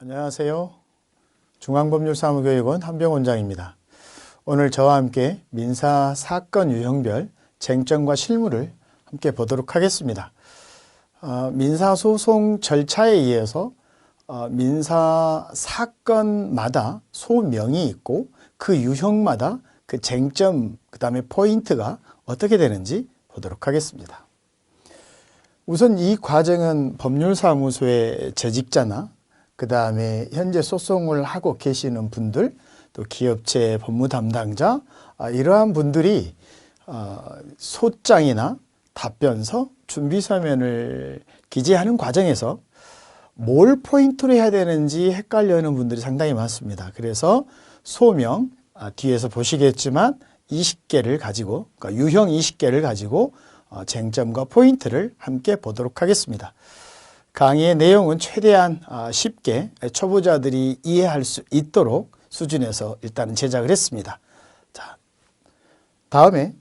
안녕하세요. 중앙법률사무교육원 한병원장입니다. 오늘 저와 함께 민사 사건 유형별 쟁점과 실무를 함께 보도록 하겠습니다. 민사소송 절차에 의해서 민사 사건마다 소명이 있고 그 유형마다 그 쟁점, 그 다음에 포인트가 어떻게 되는지 보도록 하겠습니다. 우선 이 과정은 법률사무소의 재직자나 그 다음에 현재 소송을 하고 계시는 분들, 또 기업체 법무 담당자, 이러한 분들이 소장이나 답변서, 준비서면을 기재하는 과정에서 뭘 포인트로 해야 되는지 헷갈려하는 분들이 상당히 많습니다. 그래서 소명, 뒤에서 보시겠지만 20개를 가지고, 그러니까 유형 20개를 가지고 쟁점과 포인트를 함께 보도록 하겠습니다. 강의의 내용은 최대한 쉽게 초보자들이 이해할 수 있도록 수준에서 일단은 제작을 했습니다. 자, 다음에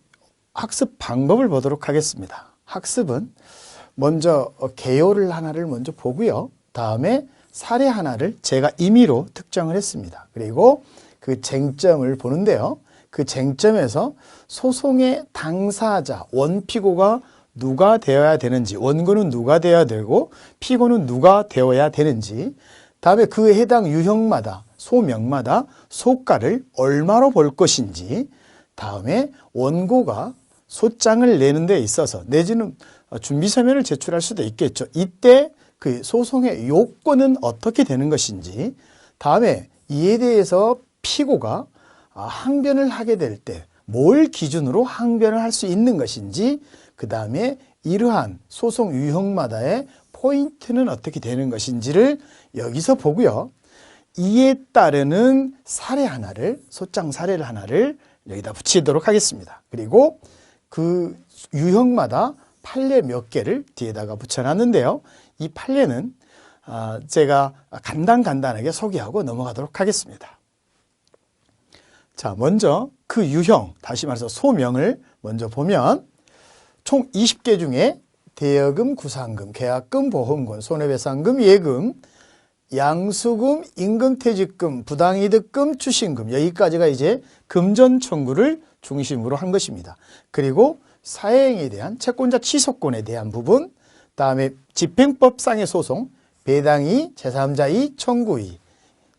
학습 방법을 보도록 하겠습니다. 학습은 먼저 개요를 하나를 먼저 보고요. 다음에 사례 하나를 제가 임의로 특정을 했습니다. 그리고 그 쟁점을 보는데요. 그 쟁점에서 소송의 당사자, 원피고가 누가 되어야 되는지, 원고는 누가 되어야 되고 피고는 누가 되어야 되는지, 다음에 그 해당 유형마다, 소명마다 소가를 얼마로 볼 것인지, 다음에 원고가 소장을 내는 데 있어서 내지는 준비서면을 제출할 수도 있겠죠. 이때 그 소송의 요건은 어떻게 되는 것인지, 다음에 이에 대해서 피고가 항변을 하게 될 때 뭘 기준으로 항변을 할 수 있는 것인지, 그 다음에 이러한 소송 유형마다의 포인트는 어떻게 되는 것인지를 여기서 보고요. 이에 따르는 사례 하나를, 소장 사례를 하나를 여기다 붙이도록 하겠습니다. 그리고 그 유형마다 판례 몇 개를 뒤에다가 붙여놨는데요. 이 판례는 제가 간단하게 소개하고 넘어가도록 하겠습니다. 자, 먼저 그 유형, 다시 말해서 소명을 먼저 보면 총 20개 중에 대여금, 구상금, 계약금, 보험금, 손해배상금, 예금, 양수금, 임금퇴직금, 부당이득금, 추신금, 여기까지가 이제 금전 청구를 중심으로 한 것입니다. 그리고 사회행위에 대한 채권자 취소권에 대한 부분, 다음에 집행법상의 소송, 배당이, 제3자의 청구의,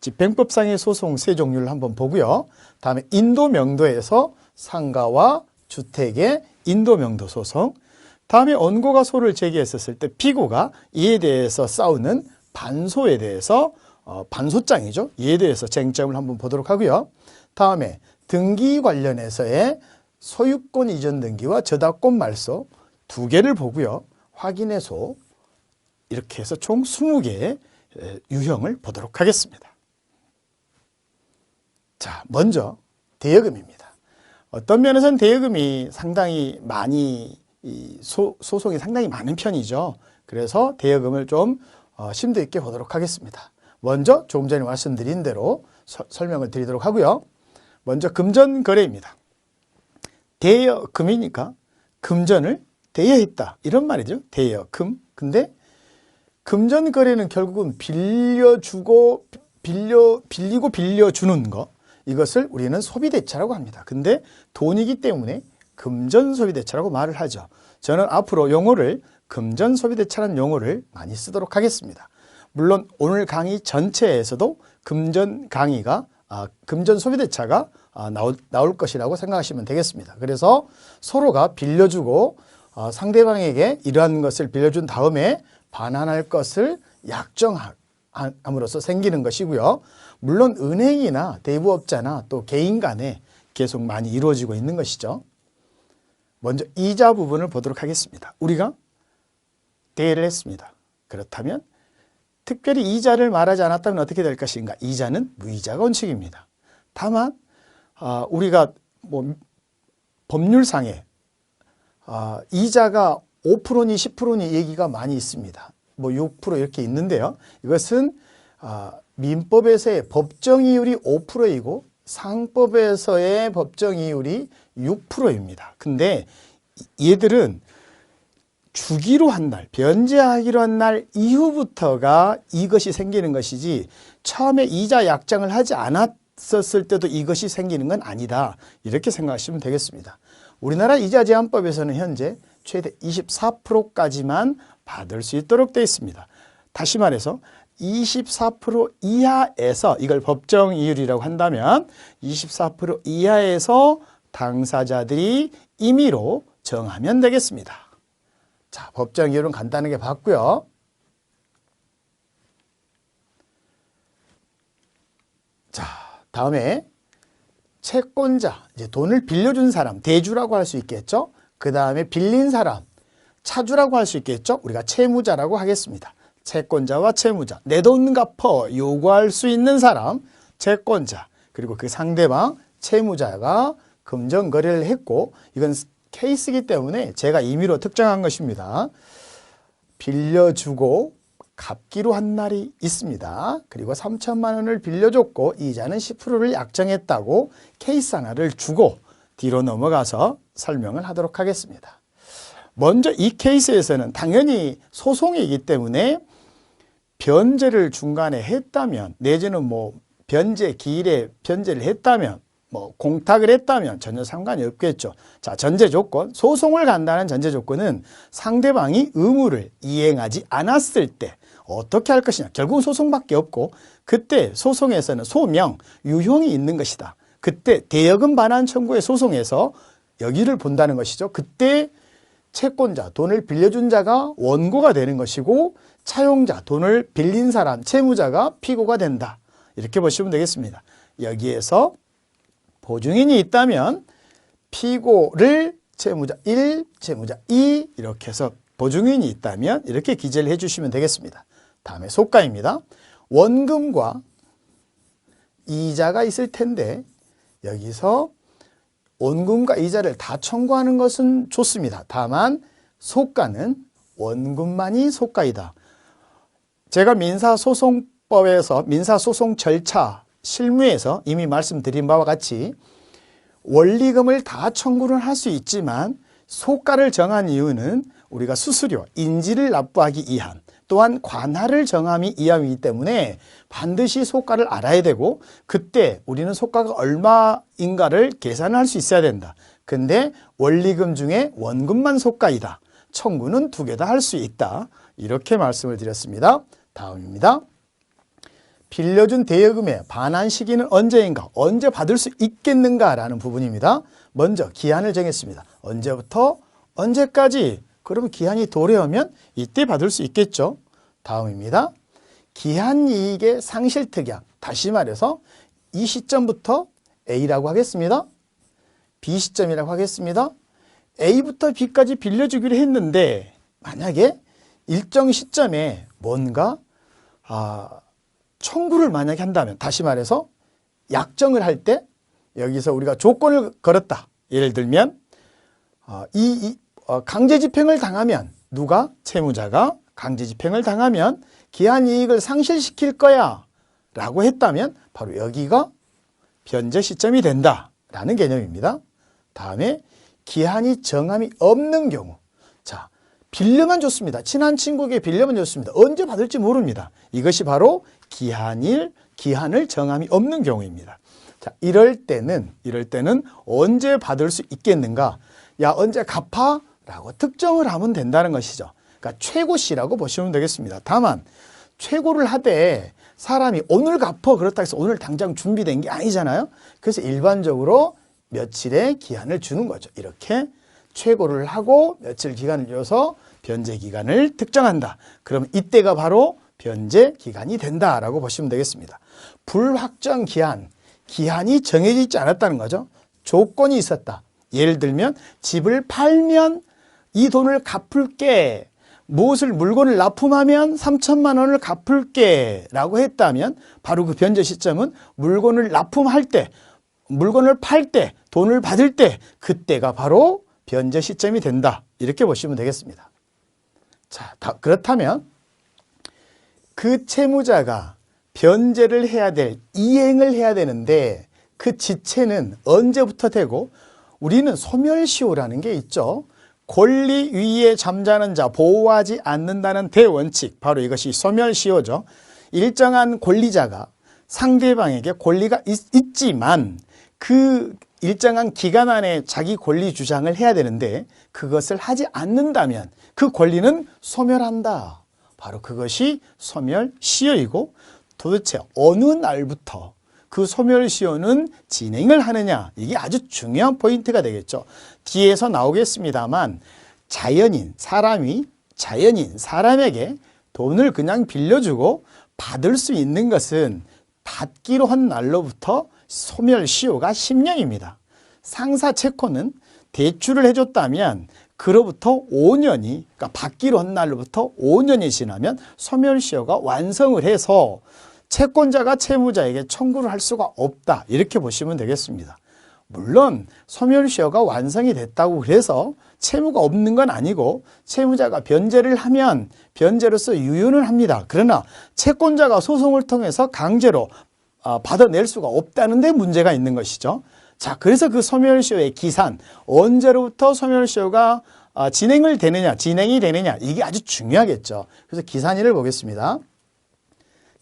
집행법상의 소송 세 종류를 한번 보고요. 다음에 인도명도에서 상가와 주택의 인도명도 소송, 다음에 원고가 소를 제기했었을 때 피고가 이에 대해서 싸우는 반소에 대해서 반소장이죠. 이에 대해서 쟁점을 한번 보도록 하고요. 다음에 등기 관련해서의 소유권 이전 등기와 저당권 말소 두 개를 보고요. 확인의 소, 이렇게 해서 총 20개의 유형을 보도록 하겠습니다. 자, 먼저 대여금입니다. 어떤 면에서는 대여금이 상당히 많이 소송이 상당히 많은 편이죠. 그래서 대여금을 좀 심도 있게 보도록 하겠습니다. 먼저 조금 전에 말씀드린 대로 설명을 드리도록 하고요. 먼저 금전거래입니다. 대여금이니까 금전을 대여했다 이런 말이죠. 대여금. 근데 금전거래는 결국은 빌리고 빌려주는 거, 이것을 우리는 소비대차라고 합니다. 근데 돈이기 때문에 금전소비대차라고 말을 하죠. 저는 앞으로 용어를 금전소비대차라는 용어를 많이 쓰도록 하겠습니다. 물론 오늘 강의 전체에서도 금전소비대차가 나올 것이라고 생각하시면 되겠습니다. 그래서 서로가 빌려주고 상대방에게 이러한 것을 빌려준 다음에 반환할 것을 약정함으로써 생기는 것이고요. 물론 은행이나 대부업자나 또 개인 간에 계속 많이 이루어지고 있는 것이죠. 먼저 이자 부분을 보도록 하겠습니다. 우리가 대여를 했습니다. 그렇다면 특별히 이자를 말하지 않았다면 어떻게 될 것인가? 이자는 무이자가 원칙입니다. 다만 우리가 법률상에 이자가 5%니 10%니 얘기가 많이 있습니다. 6% 이렇게 있는데요. 이것은 민법에서의 법정이율이 5%이고 상법에서의 법정이율이 6%입니다. 근데 얘들은 주기로 한 날, 변제하기로 한 날 이후부터가 이것이 생기는 것이지 처음에 이자 약정을 하지 않았었을 때도 이것이 생기는 건 아니다. 이렇게 생각하시면 되겠습니다. 우리나라 이자제한법에서는 현재 최대 24%까지만 받을 수 있도록 되어 있습니다. 다시 말해서 24% 이하에서, 이걸 법정 이율이라고 한다면 24% 이하에서 당사자들이 임의로 정하면 되겠습니다. 자, 법정 이율은 간단하게 봤고요. 자, 다음에 채권자, 이제 돈을 빌려준 사람, 대주라고 할 수 있겠죠. 그 다음에 빌린 사람, 차주라고 할 수 있겠죠. 우리가 채무자라고 하겠습니다. 채권자와 채무자, 내 돈 갚어 요구할 수 있는 사람, 채권자, 그리고 그 상대방, 채무자가 금전 거래를 했고, 이건 케이스이기 때문에 제가 임의로 특정한 것입니다. 빌려주고 갚기로 한 날이 있습니다. 그리고 3천만 원을 빌려줬고 이자는 10%를 약정했다고 케이스 하나를 주고 뒤로 넘어가서 설명을 하도록 하겠습니다. 먼저 이 케이스에서는 당연히 소송이기 때문에 변제를 중간에 했다면, 내지는 뭐 변제 기일에 변제를 했다면, 뭐 공탁을 했다면 전혀 상관이 없겠죠. 자, 전제 조건, 소송을 간다는 전제 조건은 상대방이 의무를 이행하지 않았을 때 어떻게 할 것이냐. 결국은 소송밖에 없고, 그때 소송에서는 소명, 유형이 있는 것이다. 그때 대여금 반환 청구의 소송에서 여기를 본다는 것이죠. 그때 채권자, 돈을 빌려준 자가 원고가 되는 것이고, 차용자, 돈을 빌린 사람, 채무자가 피고가 된다. 이렇게 보시면 되겠습니다. 여기에서 보증인이 있다면 피고를 채무자 1, 채무자 2 이렇게 해서 보증인이 있다면 이렇게 기재를 해주시면 되겠습니다. 다음에 소가입니다. 원금과 이자가 있을 텐데 여기서 원금과 이자를 다 청구하는 것은 좋습니다. 다만 소가는 원금만이 소가이다. 제가 민사소송법에서 민사소송 절차 실무에서 이미 말씀드린 바와 같이 원리금을 다 청구를 할 수 있지만 소가를 정한 이유는 우리가 수수료, 인지를 납부하기 이한, 또한 관할을 정함이 이함이기 때문에 반드시 소가를 알아야 되고, 그때 우리는 소가가 얼마인가를 계산할 수 있어야 된다. 근데 원리금 중에 원금만 소가이다. 청구는 두 개 다 할 수 있다. 이렇게 말씀을 드렸습니다. 다음입니다. 빌려준 대여금의 반환 시기는 언제인가? 언제 받을 수 있겠는가? 라는 부분입니다. 먼저 기한을 정했습니다. 언제부터 언제까지? 그러면 기한이 도래하면 이때 받을 수 있겠죠. 다음입니다. 기한이익의 상실특약. 다시 말해서 이 시점부터 A라고 하겠습니다. B 시점이라고 하겠습니다. A부터 B까지 빌려주기로 했는데 만약에 일정 시점에 뭔가 청구를 만약에 한다면, 다시 말해서 약정을 할 때 여기서 우리가 조건을 걸었다. 예를 들면 강제집행을 당하면, 누가? 채무자가 강제집행을 당하면 기한이익을 상실시킬 거야 라고 했다면 바로 여기가 변제 시점이 된다 라는 개념입니다. 다음에 기한이 정함이 없는 경우, 자, 빌려만 줬습니다. 친한 친구에게 빌려만 줬습니다. 언제 받을지 모릅니다. 이것이 바로 기한을 정함이 없는 경우입니다. 자, 이럴 때는 언제 받을 수 있겠는가? 야, 언제 갚아? 라고 특정을 하면 된다는 것이죠. 그러니까 최고시라고 보시면 되겠습니다. 다만 최고를 하되 사람이 오늘 갚어 그렇다 해서 오늘 당장 준비된 게 아니잖아요. 그래서 일반적으로 며칠의 기한을 주는 거죠. 이렇게 최고를 하고 며칠 기간을 줘서 변제 기간을 특정한다. 그러면 이때가 바로 변제 기간이 된다라고 보시면 되겠습니다. 불확정 기한, 기한이 정해져 있지 않았다는 거죠. 조건이 있었다. 예를 들면 집을 팔면 이 돈을 갚을게, 물건을 납품하면 3천만 원을 갚을게 라고 했다면 바로 그 변제 시점은 물건을 납품할 때, 물건을 팔 때, 돈을 받을 때, 그때가 바로 변제 시점이 된다. 이렇게 보시면 되겠습니다. 자, 그렇다면 그 채무자가 변제를 해야 될, 이행을 해야 되는데 그 지체는 언제부터 되고, 우리는 소멸시효라는 게 있죠. 권리 위에 잠자는 자 보호하지 않는다는 대원칙, 바로 이것이 소멸시효죠. 일정한 권리자가 상대방에게 권리가 있지만 그 일정한 기간 안에 자기 권리 주장을 해야 되는데 그것을 하지 않는다면 그 권리는 소멸한다. 바로 그것이 소멸시효이고, 도대체 어느 날부터 그 소멸시효는 진행을 하느냐, 이게 아주 중요한 포인트가 되겠죠. 뒤에서 나오겠습니다만 사람에게 돈을 그냥 빌려주고 받을 수 있는 것은 받기로 한 날로부터 소멸시효가 10년입니다. 상사 채권은 대출을 해줬다면 그로부터 5년이, 그러니까 받기로 한 날로부터 5년이 지나면 소멸시효가 완성을 해서 채권자가 채무자에게 청구를 할 수가 없다, 이렇게 보시면 되겠습니다. 물론 소멸시효가 완성이 됐다고 해서 채무가 없는 건 아니고, 채무자가 변제를 하면 변제로서 유효는 합니다. 그러나 채권자가 소송을 통해서 강제로 받아낼 수가 없다는 데 문제가 있는 것이죠. 자, 그래서 그 소멸시효의 기산, 언제로부터 소멸시효가 진행이 되느냐, 이게 아주 중요하겠죠. 그래서 기산일을 보겠습니다.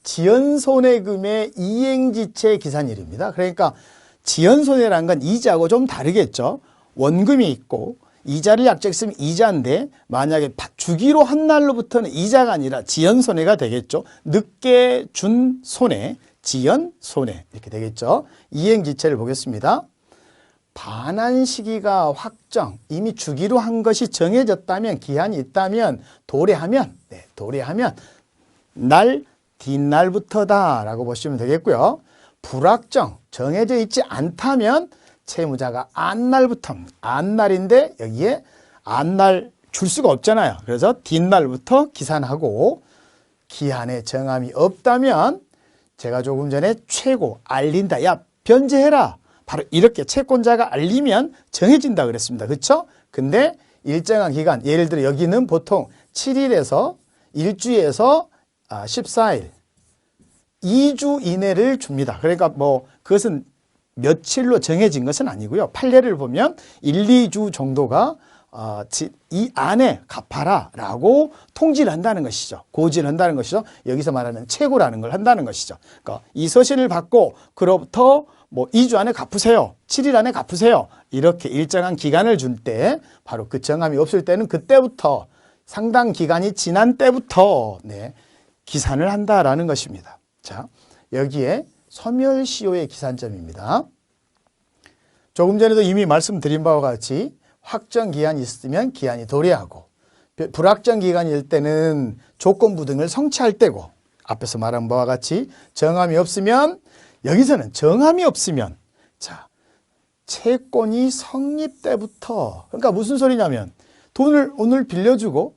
지연손해금의 이행지체 기산일입니다. 그러니까 지연손해라는 건 이자하고 좀 다르겠죠. 원금이 있고 이자를 약정했으면 이자인데, 만약에 주기로 한 날로부터는 이자가 아니라 지연손해가 되겠죠. 늦게 준 손해, 지연손해, 이렇게 되겠죠. 이행지체를 보겠습니다. 반환 시기가 확정, 이미 주기로 한 것이 정해졌다면, 기한이 있다면, 도래하면 날 뒷날부터다 라고 보시면 되겠고요. 불확정, 정해져 있지 않다면 채무자가 안날인데 여기에 안날 줄 수가 없잖아요. 그래서 뒷날부터 기산하고, 기한에 정함이 없다면 제가 조금 전에 최고, 알린다, 야 변제해라, 바로 이렇게 채권자가 알리면 정해진다 그랬습니다. 그렇죠? 근데 일정한 기간, 예를 들어 여기는 보통 7일에서 일주에서 14일, 2주 이내를 줍니다. 그러니까 뭐 그것은 며칠로 정해진 것은 아니고요. 판례를 보면 1, 2주 정도가 이 안에 갚아라 라고 통지를 한다는 것이죠. 고지를 한다는 것이죠. 여기서 말하는 최고라는 걸 한다는 것이죠. 그러니까 이 서신을 받고 그로부터 뭐 2주 안에 갚으세요, 7일 안에 갚으세요, 이렇게 일정한 기간을 줄 때, 바로 그 정함이 없을 때는 그때부터, 상당 기간이 지난 때부터 기산을 한다라는 것입니다. 자, 여기에 소멸시효의 기산점입니다. 조금 전에도 이미 말씀드린 바와 같이 확정 기한이 있으면 기한이 도래하고, 불확정 기간일 때는 조건부 등을 성취할 때고, 앞에서 말한 바와 같이 정함이 없으면, 여기서는 정함이 없으면, 자, 채권이 성립 때부터, 그러니까 무슨 소리냐면 돈을 오늘 빌려주고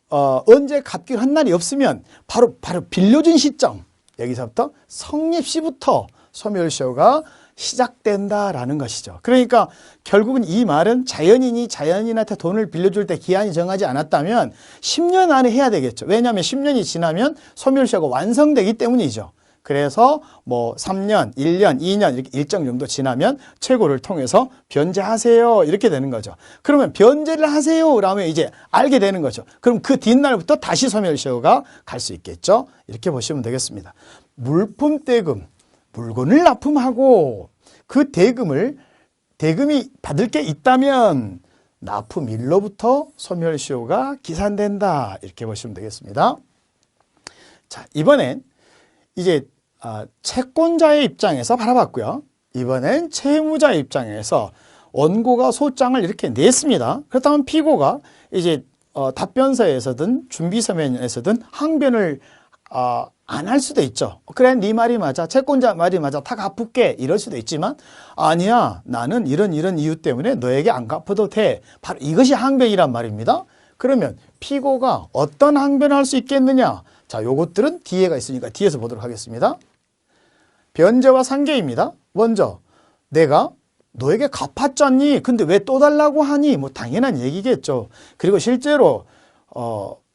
언제 갚기로 한 날이 없으면 바로 빌려준 시점, 여기서부터 성립 시부터 소멸시효가 시작된다라는 것이죠. 그러니까 결국은 이 말은 자연인이 자연인한테 돈을 빌려줄 때 기한이 정하지 않았다면 10년 안에 해야 되겠죠. 왜냐하면 10년이 지나면 소멸시효가 완성되기 때문이죠. 그래서 뭐 3년, 1년, 2년 이렇게 일정 정도 지나면 최고를 통해서 변제하세요, 이렇게 되는 거죠. 그러면 변제를 하세요 라면 이제 알게 되는 거죠. 그럼 그 뒷날부터 다시 소멸시효가 갈 수 있겠죠. 이렇게 보시면 되겠습니다. 물품대금, 물건을 납품하고 그 대금이 받을 게 있다면 납품일로부터 소멸시효가 기산된다, 이렇게 보시면 되겠습니다. 자, 이번엔 이제 채권자의 입장에서 바라봤고요. 이번엔 채무자의 입장에서 원고가 소장을 이렇게 냈습니다. 그렇다면 피고가 이제 답변서에서든 준비서면에서든 항변을 안 할 수도 있죠. 그래, 네 말이 맞아, 채권자 말이 맞아, 다 갚을게, 이럴 수도 있지만, 아니야, 나는 이런 이유 때문에 너에게 안 갚아도 돼, 바로 이것이 항변이란 말입니다. 그러면 피고가 어떤 항변을 할 수 있겠느냐? 자, 요것들은 뒤에가 있으니까 뒤에서 보도록 하겠습니다. 변제와 상계입니다. 먼저 내가 너에게 갚았잖니, 근데 왜 또 달라고 하니? 뭐 당연한 얘기겠죠. 그리고 실제로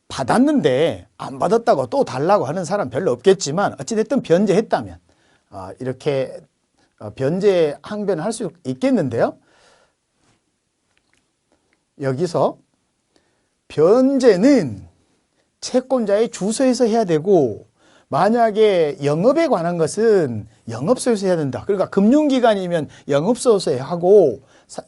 받았는데 안 받았다고 또 달라고 하는 사람 별로 없겠지만, 어찌됐든 변제했다면 이렇게 변제 항변을 할 수 있겠는데요. 여기서 변제는 채권자의 주소에서 해야 되고 만약에 영업에 관한 것은 영업소에서 해야 된다. 그러니까 금융기관이면 영업소에서 하고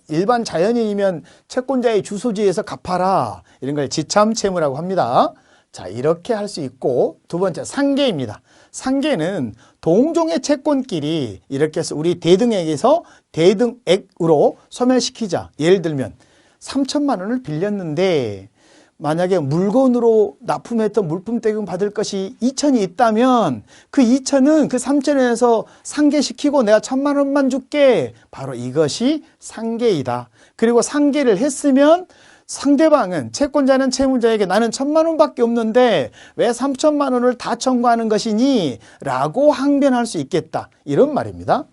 일반 자연인이면 채권자의 주소지에서 갚아라. 이런 걸 지참채무라고 합니다. 자, 이렇게 할 수 있고 두 번째 상계입니다. 상계는 동종의 채권끼리 이렇게 해서 우리 대등액에서 대등액으로 소멸시키자. 예를 들면 3천만 원을 빌렸는데 만약에 물건으로 납품했던 물품대금 받을 것이 2천이 있다면 그 2천은 그 3천에서 상계시키고 내가 1,000만 원만 줄게. 바로 이것이 상계이다. 그리고 상계를 했으면 상대방은 채권자는 채무자에게 나는 1,000만 원밖에 없는데 왜 3천만 원을 다 청구하는 것이니? 라고 항변할 수 있겠다. 이런 말입니다.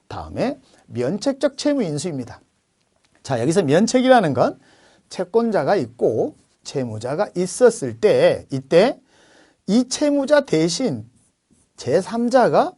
다음에 면책적 채무인수입니다. 자, 여기서 면책이라는 건 채권자가 있고 채무자가 있었을 때 이때 이 채무자 대신 제3자가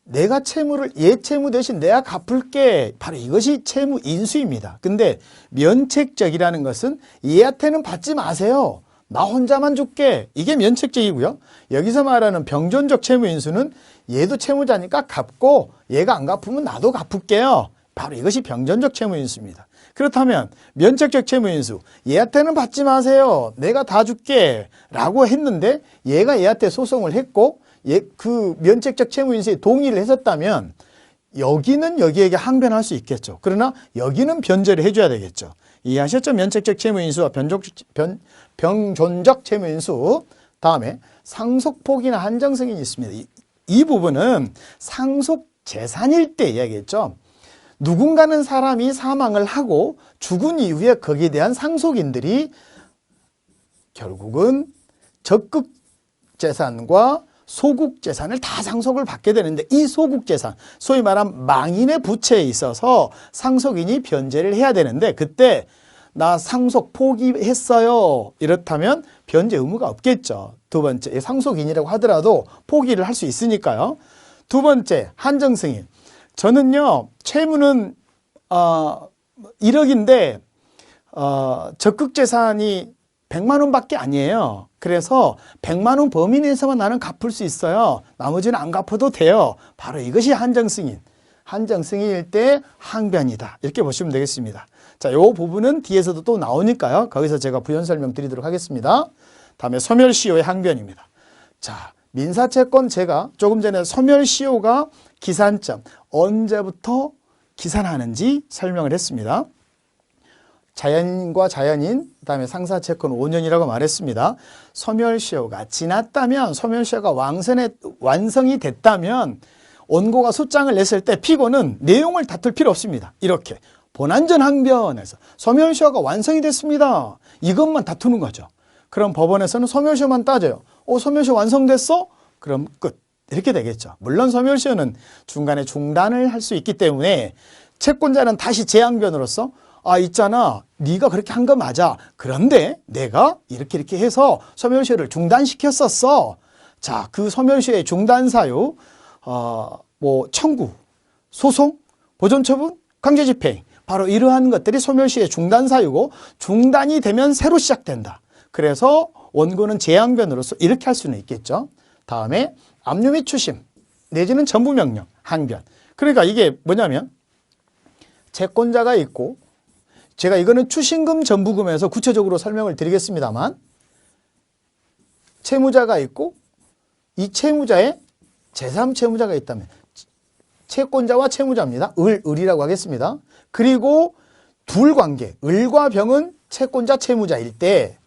내가 채무를 얘 채무 대신 내가 갚을게. 바로 이것이 채무 인수입니다. 근데 면책적이라는 것은 얘한테는 받지 마세요. 나 혼자만 줄게. 이게 면책적이고요. 여기서 말하는 병존적 채무 인수는 얘도 채무자니까 갚고 얘가 안 갚으면 나도 갚을게요. 바로 이것이 병존적 채무 인수입니다. 그렇다면 면책적 채무 인수, 얘한테는 받지 마세요. 내가 다 줄게. 라고 했는데 얘가 얘한테 소송을 했고 그 면책적 채무 인수에 동의를 했었다면 여기는 여기에게 항변할 수 있겠죠. 그러나 여기는 변제를 해줘야 되겠죠. 이해하셨죠? 면책적 채무 인수와 병존적 채무 인수. 다음에 상속폭이나 한정승인이 있습니다. 이 부분은 상속 재산일 때 이야기했죠. 누군가는 사람이 사망을 하고 죽은 이후에 거기에 대한 상속인들이 결국은 적극 재산과 소국 재산을 다 상속을 받게 되는데 이 소국 재산, 소위 말하면 망인의 부채에 있어서 상속인이 변제를 해야 되는데 그때 나 상속 포기했어요. 이렇다면 변제 의무가 없겠죠. 두 번째, 상속인이라고 하더라도 포기를 할 수 있으니까요. 두 번째, 한정승인. 저는요, 채무는 1억인데 적극 재산이 100만 원밖에 아니에요. 그래서 100만 원 범위 내에서만 나는 갚을 수 있어요. 나머지는 안 갚아도 돼요. 바로 이것이 한정승인. 한정승인일 때 항변이다. 이렇게 보시면 되겠습니다. 자, 이 부분은 뒤에서도 또 나오니까요. 거기서 제가 부연 설명 드리도록 하겠습니다. 다음에 소멸시효의 항변입니다. 자, 민사채권 제가 조금 전에 소멸시효가 기산점, 언제부터 기산하는지 설명을 했습니다. 자연인과 자연인, 그다음에 상사채권 5년이라고 말했습니다. 소멸시효가 지났다면, 소멸시효가 완성이 됐다면 원고가 소장을 냈을 때 피고는 내용을 다툴 필요 없습니다. 이렇게 본안전 항변에서 소멸시효가 완성이 됐습니다. 이것만 다투는 거죠. 그럼 법원에서는 소멸시효만 따져요. 소멸시효 완성됐어? 그럼 끝. 이렇게 되겠죠. 물론 소멸시효는 중간에 중단을 할 수 있기 때문에 채권자는 다시 재항변으로서 있잖아. 네가 그렇게 한 거 맞아. 그런데 내가 이렇게 해서 소멸시효를 중단시켰었어. 자, 그 소멸시효의 중단 사유, 청구, 소송, 보존처분, 강제집행. 바로 이러한 것들이 소멸시효의 중단 사유고 중단이 되면 새로 시작된다. 그래서 원고는 재항변으로서 이렇게 할 수는 있겠죠. 다음에 압류 및 추심 내지는 전부명령, 항변. 그러니까 이게 뭐냐면 채권자가 있고 제가 이거는 추심금 전부금에서 구체적으로 설명을 드리겠습니다만 채무자가 있고 이 채무자의 제3채무자가 있다면 채권자와 채무자입니다. 을이라고 하겠습니다. 그리고 둘 관계, 을과 병은 채권자 채무자일 때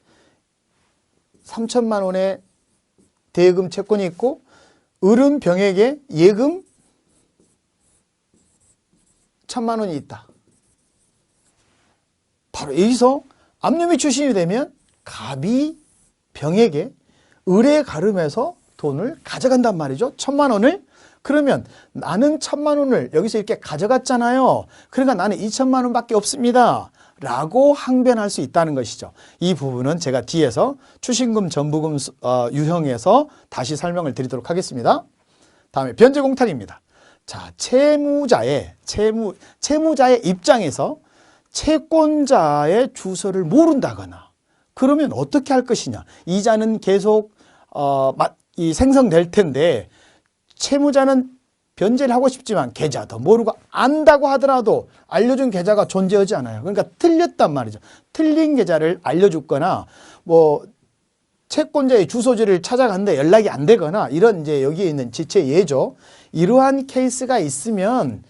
3천만 원의 대금 채권이 있고 을은 병에게 예금 1,000만 원이 있다. 바로 여기서 압류 및 추심이 되면 갑이 병에게 을에 가름해서 돈을 가져간단 말이죠. 1,000만 원을. 그러면 나는 1,000만 원을 여기서 이렇게 가져갔잖아요. 그러니까 나는 2,000만 원밖에 없습니다. 라고 항변할 수 있다는 것이죠. 이 부분은 제가 뒤에서 추심금 전부금 유형에서 다시 설명을 드리도록 하겠습니다. 다음에 변제공탁입니다. 자, 채무자의 입장에서 채권자의 주소를 모른다거나 그러면 어떻게 할 것이냐. 이자는 계속 생성될 텐데 채무자는 변제를 하고 싶지만 계좌도 모르고 안다고 하더라도 알려준 계좌가 존재하지 않아요. 그러니까 틀렸단 말이죠. 틀린 계좌를 알려줬거나 뭐 채권자의 주소지를 찾아갔는데 연락이 안 되거나 이런 이제 여기에 있는 지체 예죠. 이러한 케이스가 있으면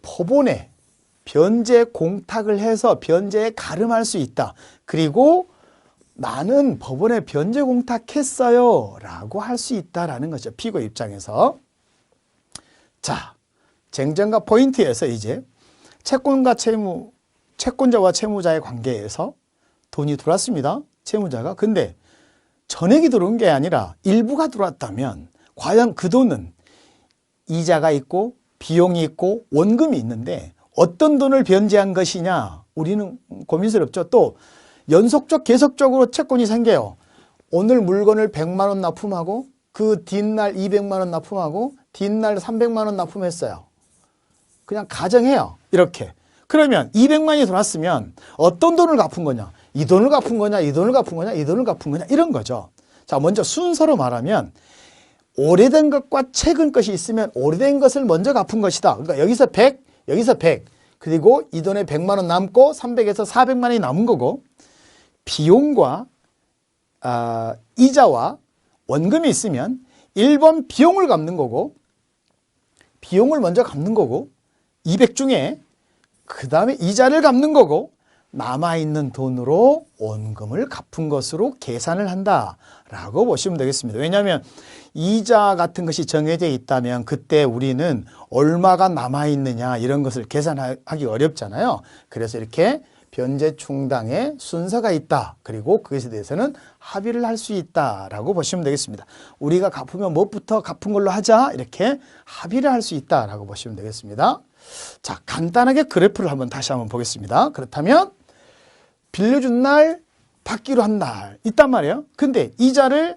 법원에 변제 공탁을 해서 변제에 가름할 수 있다. 그리고 나는 법원에 변제 공탁했어요 라고 할 수 있다라는 거죠. 피고 입장에서. 자, 쟁점과 포인트에서 이제 채권자와 채무자의 관계에서 돈이 들어왔습니다. 채무자가. 근데 전액이 들어온 게 아니라 일부가 들어왔다면 과연 그 돈은 이자가 있고 비용이 있고 원금이 있는데 어떤 돈을 변제한 것이냐 우리는 고민스럽죠. 또 연속적 계속적으로 채권이 생겨요. 오늘 물건을 100만 원 납품하고 그 뒷날 200만 원 납품하고 뒷날 300만 원 납품했어요. 그냥 가정해요. 이렇게. 그러면 200만이 들어왔으면 어떤 돈을 갚은 거냐? 이 돈을 갚은 거냐? 이 돈을 갚은 거냐? 이 돈을 갚은 거냐? 이런 거죠. 자, 먼저 순서로 말하면 오래된 것과 최근 것이 있으면 오래된 것을 먼저 갚은 것이다. 그러니까 여기서 100, 여기서 100. 그리고 이 돈에 100만 원 남고 300에서 400만 원이 남은 거고 비용과 이자와 원금이 있으면 1번 비용을 갚는 거고 비용을 먼저 갚는 거고 200 중에 그 다음에 이자를 갚는 거고 남아있는 돈으로 원금을 갚은 것으로 계산을 한다라고 보시면 되겠습니다. 왜냐하면 이자 같은 것이 정해져 있다면 그때 우리는 얼마가 남아있느냐 이런 것을 계산하기 어렵잖아요. 그래서 이렇게 변제 충당의 순서가 있다. 그리고 그것에 대해서는 합의를 할 수 있다라고 보시면 되겠습니다. 우리가 갚으면 무엇부터 갚은 걸로 하자 이렇게 합의를 할 수 있다라고 보시면 되겠습니다. 자, 간단하게 그래프를 다시 한번 보겠습니다. 그렇다면 빌려준 날 받기로 한 날 있단 말이에요. 근데 이자를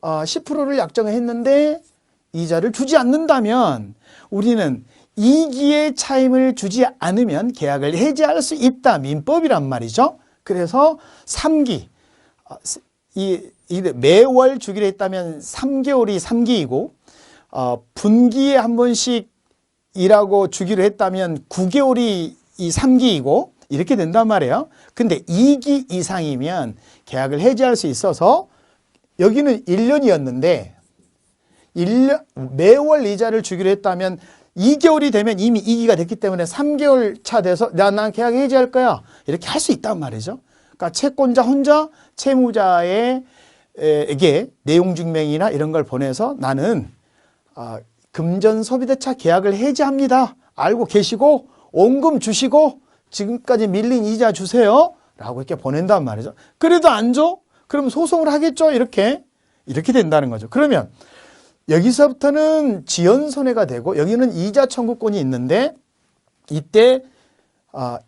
10%를 약정했는데 이자를 주지 않는다면 우리는 이기의 차임을 주지 않으면 계약을 해지할 수 있다. 민법이란 말이죠. 그래서 3기 매월 주기로 했다면 3개월이 3기이고 분기에 한 번씩 일하고 주기로 했다면 9개월이 이 3기이고 이렇게 된단 말이에요. 근데 2기 이상이면 계약을 해지할 수 있어서 여기는 1년이었는데 매월 이자를 주기로 했다면 2개월이 되면 이미 2기가 됐기 때문에 3개월 차 돼서 난 계약 해지할 거야. 이렇게 할 수 있단 말이죠. 그러니까 채권자 혼자 채무자에게 내용 증명이나 이런 걸 보내서 나는 금전 소비대차 계약을 해지합니다. 알고 계시고 원금 주시고 지금까지 밀린 이자 주세요. 라고 이렇게 보낸단 말이죠. 그래도 안 줘? 그럼 소송을 하겠죠. 이렇게 된다는 거죠. 그러면 여기서부터는 지연손해가 되고 여기는 이자 청구권이 있는데 이때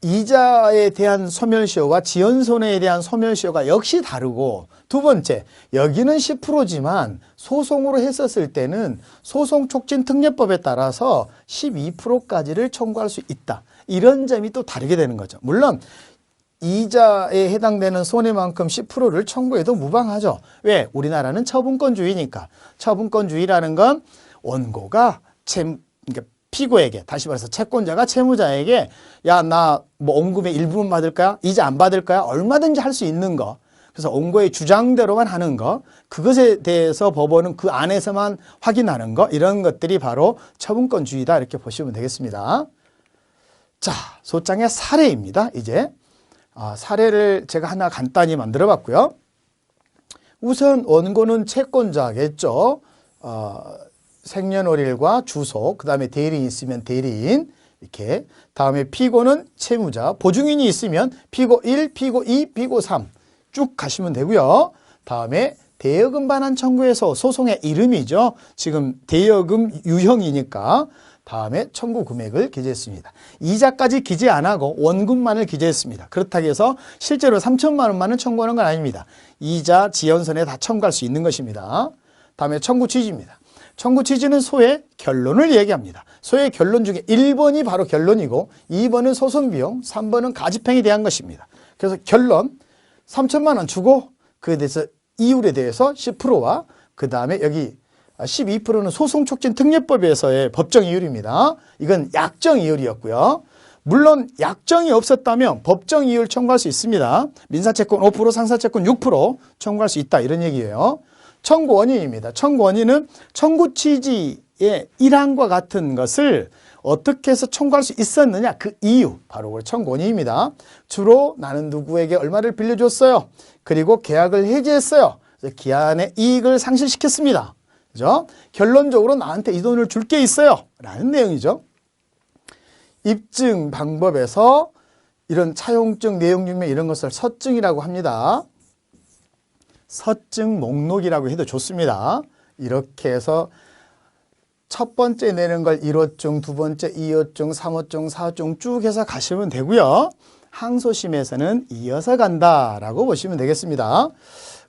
이자에 대한 소멸시효와 지연손해에 대한 소멸시효가 역시 다르고 두 번째 여기는 10%지만 소송으로 했었을 때는 소송촉진특례법에 따라서 12%까지를 청구할 수 있다. 이런 점이 또 다르게 되는 거죠. 물론 이자에 해당되는 손해만큼 10%를 청구해도 무방하죠. 왜? 우리나라는 처분권주의니까. 처분권주의라는 건 원고가 그러니까 피고에게 다시 말해서 채권자가 채무자에게 야, 나 뭐 원금의 일부분 받을 거야? 이자 안 받을 거야? 얼마든지 할 수 있는 거. 그래서 원고의 주장대로만 하는 거. 그것에 대해서 법원은 그 안에서만 확인하는 거. 이런 것들이 바로 처분권주의다. 이렇게 보시면 되겠습니다. 자, 소장의 사례입니다. 이제 사례를 제가 하나 간단히 만들어 봤고요. 우선 원고는 채권자겠죠. 생년월일과 주소, 그 다음에 대리인 있으면 대리인, 이렇게. 다음에 피고는 채무자, 보증인이 있으면 피고 1, 피고 2, 피고 3 쭉 가시면 되고요. 다음에 대여금 반환 청구에서 소송의 이름이죠. 지금 대여금 유형이니까 다음에 청구 금액을 기재했습니다. 이자까지 기재 안 하고 원금만을 기재했습니다. 그렇다고 해서 실제로 3천만 원만은 청구하는 건 아닙니다. 이자, 지연손해 다 청구할 수 있는 것입니다. 다음에 청구 취지입니다. 청구 취지는 소의 결론을 얘기합니다. 소의 결론 중에 1번이 바로 결론이고 2번은 소송 비용, 3번은 가집행에 대한 것입니다. 그래서 결론 3천만 원 주고 그에 대해서 이율에 대해서 10%와 그 다음에 여기 12%는 소송촉진특례법에서의 법정 이율입니다. 이건 약정 이율이었고요. 물론 약정이 없었다면 법정 이율 청구할 수 있습니다. 민사채권 5%, 상사채권 6% 청구할 수 있다 이런 얘기예요. 청구 원인입니다. 청구 원인은 청구 취지의 일항과 같은 것을 어떻게 해서 청구할 수 있었느냐 그 이유 바로 청구 원인입니다. 주로 나는 누구에게 얼마를 빌려줬어요. 그리고 계약을 해지했어요. 기한의 이익을 상실시켰습니다. 그죠? 결론적으로 나한테 이 돈을 줄 게 있어요 라는 내용이죠. 입증 방법에서 이런 차용증, 내용증명 이런 것을 서증이라고 합니다. 서증 목록이라고 해도 좋습니다. 이렇게 해서 첫 번째 내는 걸 1호증, 두 번째 2호증, 3호증, 4호증 쭉 해서 가시면 되고요. 항소심에서는 이어서 간다라고 보시면 되겠습니다.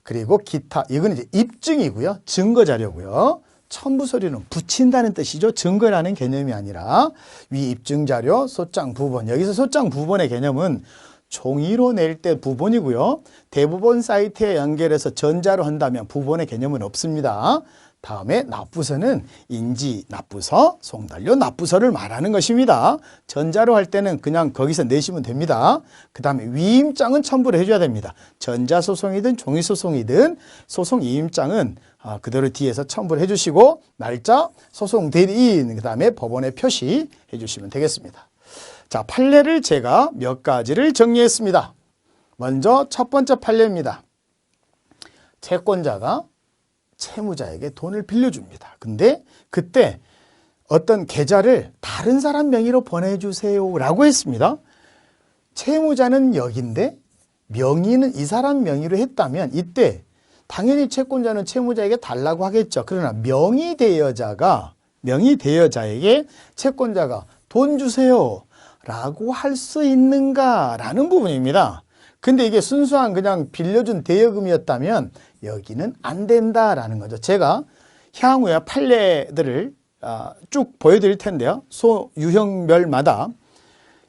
그리고 기타, 이건 이제 입증이고요. 증거 자료고요. 첨부서류는 붙인다는 뜻이죠. 증거라는 개념이 아니라 위 입증자료, 소장 부본. 여기서 소장 부본의 개념은 종이로 낼 때 부본이고요. 대부분 사이트에 연결해서 전자로 한다면 부본의 개념은 없습니다. 다음에 납부서는 인지 납부서, 송달료 납부서를 말하는 것입니다. 전자로 할 때는 그냥 거기서 내시면 됩니다. 그 다음에 위임장은 첨부를 해줘야 됩니다. 전자소송이든 종이소송이든 소송 위임장은 그대로 뒤에서 첨부를 해주시고 날짜, 소송 대리인, 그 다음에 법원에 표시해 주시면 되겠습니다. 자, 판례를 제가 몇 가지를 정리했습니다. 먼저 첫 번째 판례입니다. 채권자가 채무자에게 돈을 빌려줍니다. 근데 그때 어떤 계좌를 다른 사람 명의로 보내주세요 라고 했습니다. 채무자는 여기인데 명의는 이 사람 명의로 했다면 이때 당연히 채권자는 채무자에게 달라고 하겠죠. 그러나 명의대여자에게 채권자가 돈 주세요 라고 할 수 있는가라는 부분입니다. 근데 이게 순수한 그냥 빌려준 대여금이었다면 여기는 안 된다라는 거죠. 제가 향후에 판례들을 쭉 보여드릴 텐데요. 유형별마다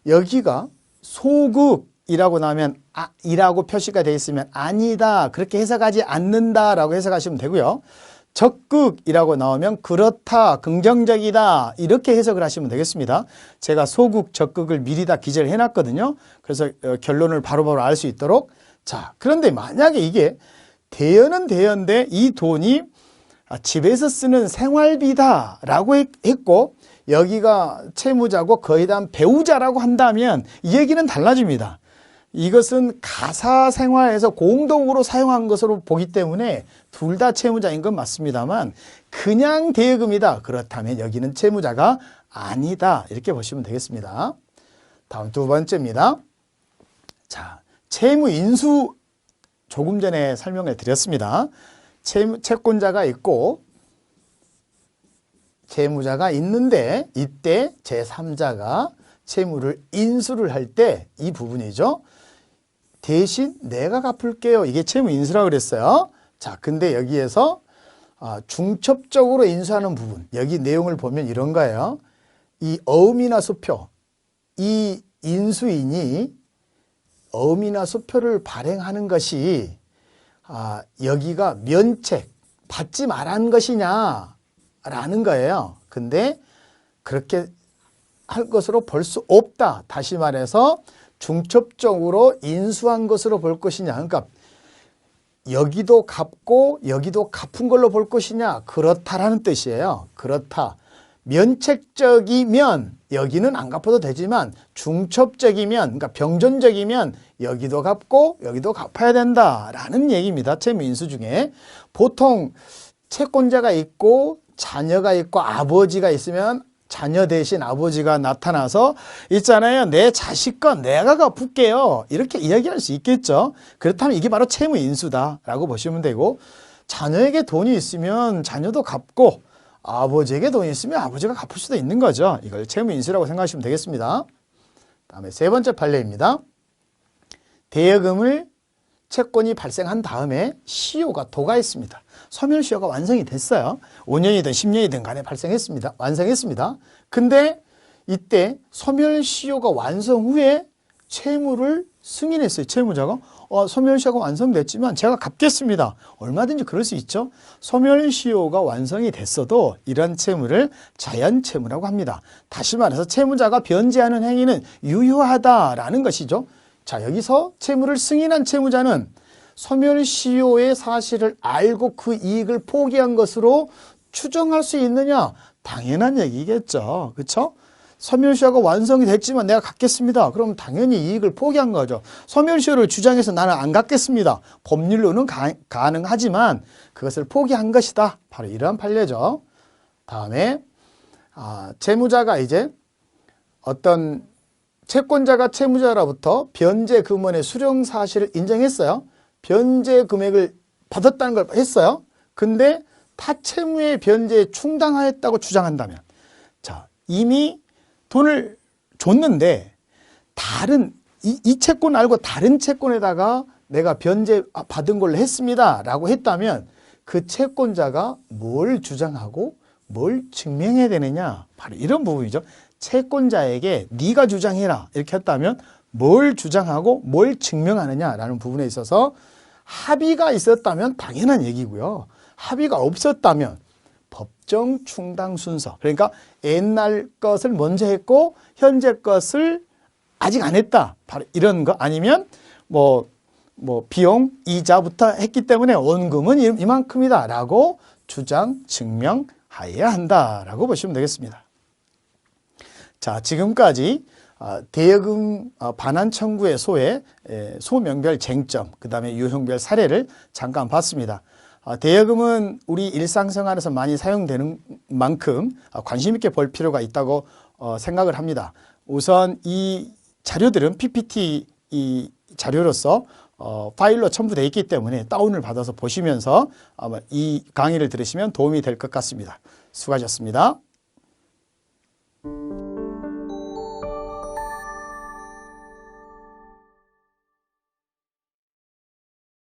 여기가 소극이라고 나면 이라고 표시가 되어 있으면 아니다 그렇게 해석하지 않는다라고 해석하시면 되고요. 적극이라고 나오면 그렇다, 긍정적이다 이렇게 해석을 하시면 되겠습니다. 제가 소극, 적극을 미리 다 기재를 해놨거든요. 그래서 결론을 바로바로 알 수 있도록. 자, 그런데 만약에 이게 대여는 대여인데 이 돈이 집에서 쓰는 생활비다라고 했고 여기가 채무자고 거의 다 배우자라고 한다면 이 얘기는 달라집니다. 이것은 가사 생활에서 공동으로 사용한 것으로 보기 때문에 둘 다 채무자인 건 맞습니다만 그냥 대여금이다. 그렇다면 여기는 채무자가 아니다. 이렇게 보시면 되겠습니다. 다음 두 번째입니다. 자, 채무인수 조금 전에 설명을 드렸습니다. 채권자가 있고 채무자가 있는데 이때 제3자가 채무를 인수를 할 때 이 부분이죠. 대신 내가 갚을게요. 이게 채무인수라고 그랬어요. 자, 근데 여기에서 중첩적으로 인수하는 부분, 여기 내용을 보면 이런 거예요. 이 어음이나 수표, 이 인수인이 어음이나 수표를 발행하는 것이 여기가 면책, 받지 말한 것이냐 라는 거예요. 근데 그렇게 할 것으로 볼 수 없다. 다시 말해서 중첩적으로 인수한 것으로 볼 것이냐. 그러니까 여기도 갚고 여기도 갚은 걸로 볼 것이냐. 그렇다라는 뜻이에요. 그렇다. 면책적이면 여기는 안 갚아도 되지만 중첩적이면 그러니까 병존적이면 여기도 갚고 여기도 갚아야 된다라는 얘기입니다. 채무인수 중에. 보통 채권자가 있고 자녀가 있고 아버지가 있으면 자녀 대신 아버지가 나타나서 있잖아요. 내 자식 건 내가 갚을게요. 이렇게 이야기할 수 있겠죠. 그렇다면 이게 바로 채무인수다라고 보시면 되고 자녀에게 돈이 있으면 자녀도 갚고 아버지에게 돈이 있으면 아버지가 갚을 수도 있는 거죠. 이걸 채무인수라고 생각하시면 되겠습니다. 다음에 세 번째 판례입니다. 대여금을 채권이 발생한 다음에 시효가 도가했습니다. 소멸시효가 완성이 됐어요. 5년이든 10년이든 간에 발생했습니다. 완성했습니다. 근데 이때 소멸시효가 완성 후에 채무를 승인했어요. 채무자가 소멸시효가 완성됐지만 제가 갚겠습니다. 얼마든지 그럴 수 있죠. 소멸시효가 완성이 됐어도 이런 채무를 자연채무라고 합니다. 다시 말해서 채무자가 변제하는 행위는 유효하다라는 것이죠. 자, 여기서 채무를 승인한 채무자는 소멸시효의 사실을 알고 그 이익을 포기한 것으로 추정할 수 있느냐? 당연한 얘기겠죠. 그렇죠? 소멸시효가 완성이 됐지만 내가 갚겠습니다. 그럼 당연히 이익을 포기한 거죠. 소멸시효를 주장해서 나는 안 갚겠습니다. 법률로는 가능하지만 그것을 포기한 것이다. 바로 이러한 판례죠. 다음에 채무자가 이제 어떤 채권자가 채무자로부터 변제 금원의 수령 사실을 인정했어요. 변제 금액을 받았다는 걸 했어요. 근데 타채무의 변제에 충당하였다고 주장한다면, 자, 이미 돈을 줬는데 다른 이 채권 알고 다른 채권에다가 내가 변제 받은 걸로 했습니다 라고 했다면 그 채권자가 뭘 주장하고 뭘 증명해야 되느냐, 바로 이런 부분이죠. 채권자에게 네가 주장해라 이렇게 했다면 뭘 주장하고 뭘 증명하느냐라는 부분에 있어서 합의가 있었다면 당연한 얘기고요. 합의가 없었다면 법정 충당 순서, 그러니까 옛날 것을 먼저 했고 현재 것을 아직 안 했다, 바로 이런 거. 아니면 뭐 비용 이자부터 했기 때문에 원금은 이만큼이다 라고 주장 증명하여야 한다라고 보시면 되겠습니다. 자, 지금까지 대여금 반환 청구의 소명별 쟁점, 그 다음에 유형별 사례를 잠깐 봤습니다. 대여금은 우리 일상생활에서 많이 사용되는 만큼 관심 있게 볼 필요가 있다고 생각을 합니다. 우선 이 자료들은 PPT 이 자료로서 파일로 첨부되어 있기 때문에 다운을 받아서 보시면서 아마 이 강의를 들으시면 도움이 될 것 같습니다. 수고하셨습니다.